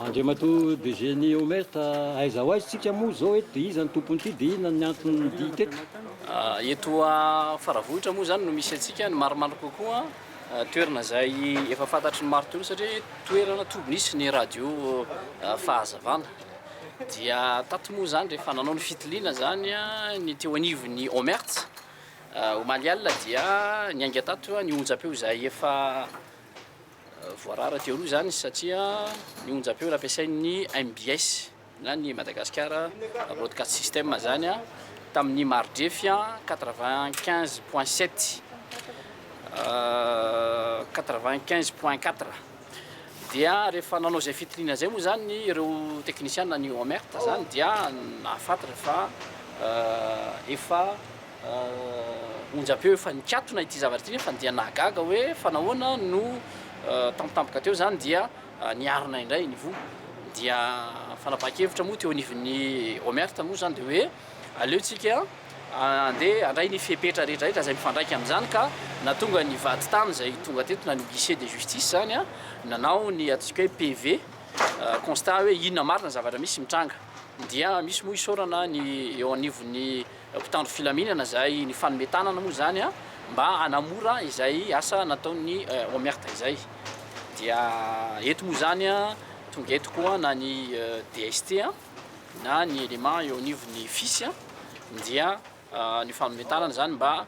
Andriamato de génie omerta aiza ho aizy tsika moa zao hoe de iza ny tompony ity de inona ny antony dy teto. Eto a faravohitra moa zany no misy antsika ny maromaro kokoa toerana zay efa fantatry ny maro toerana satria toerana tobonisy ny radio fahazavana dia tato moa zany rehefa nanao ny fitiliana zany a ny teo anivon'ny Omerta Omalial dia ny ainga tato ny onjam-peo zay efa voarara teo aloha zany satria ny onjam-peo nampiasain'ny MBS na ny Madagascar Broadcast System zany a tamin'ny mardefy 95.7 95.4 dia rehefa nanao zay fitiliana zay moa zany ireo teknisiana ny Omerta zany dia nahafantatra fa efa onjam-peo efa nikatona ity zavatra ity fa dia nahagaga hoe fa nahoana no tampotampoka teo zany dia niarina indray ny vo dia fanapahan-kevitra moa teo anivon'ny Omerta moa zany dia hoe aleotsika andeha andray ny fepetra rehetrarehetra zay mifandraika amin'izany ka na tonga ny vady tany zay tonga teto na ny guichet de justice zany a nanao ny ataontsika hoe PV constat hoe inona marina zavatra misy mitranga dia misy moa isaorana ny eo anivon'ny mpitandro filaminana zay ny fanometanana moa zany a mba hanamora izay asa nataon'ny Omerta izay dia eto moa zany a tonga eto koa na ny DST na ny élément eo anivon'ny fisy dia ny fanometanana zany mba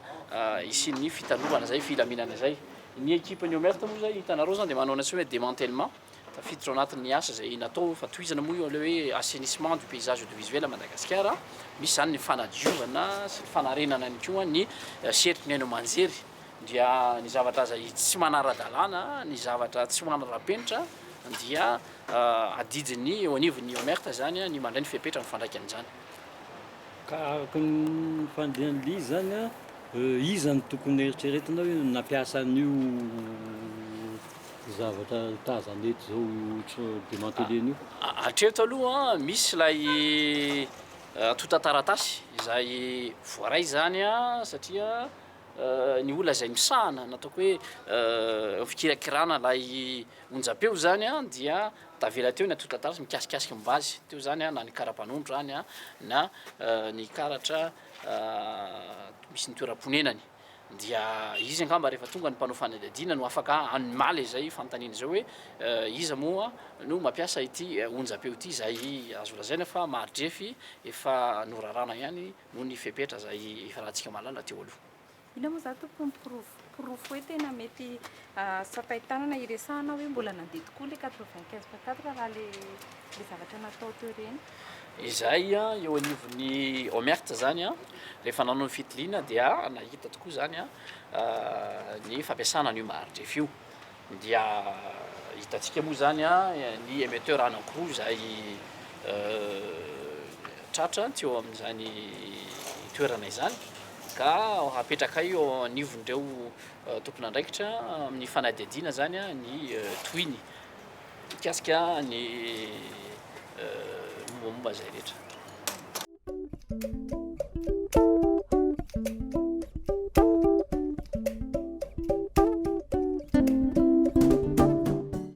isin'ny fitalovana zay filaminana zay ny équipe ny Omerta moa zay hitanareo zany dia manao an'izay hoe démantèlement tafiditra ao anatin'ny asa zay natao fatohizana moa io le hoe assainissement du paysage audiovisuel à Madagascar misy zany ny fanadiovana sy ny fanarenana ny koa ny seritry ny aino manjery dia ny zavatra zay tsy manara-dalàna ny zavatra tsy manara-penitra dia adidiny eo anivon'ny Omerta zany ny mandray ny fepetra mifandraika an'izany. Ka araka ny fandehan'ly zany a iza ny tokony eritreretina hoe nampiasa an'io zavatra tazana eto zao démantelena io. Hatreto aloha misy lay tota-taratasy izay voaray zany a satria ny olona zay misahana nataoko hoe fikirakirana lay onjam-peo zany a dia tavela teo ny tota-taratasy mikasikasika momba azy teo zany a na ny karapanondro zany a na ny karatra misy ny toeram-ponenany dia izy angamba rehefa tonga ny mpanao fanadihadiana no afaka animaly zay fanontaniana zao hoe iza moa no mampiasa ity onjam-peo ity zay azo lazaina fa mardrefy efa norarana ihany no ny fepetra zay efa rahantsika malala teo aloha. Ina moa za tompony pirofo hoe tena mety sapahitanana iresahana hoe mbola nandeha tokoa le 95.4 raha le zavatra natao teo reny. Izay eo anivon'ny Omerta zany a rehefa nanao ny fitiliana dia nahita tokoa zany a ny fampiasana an'io mardrefy io dia hitantsika moa zany a ny émetteur anankiroa zay tratra teo amin'izany toerana izany ka apetraka eo anivon'ireo tompon'andraikitra amin'ny fanadihadiana zany a ny toiny mikasika ny mombamomba zay rehetra.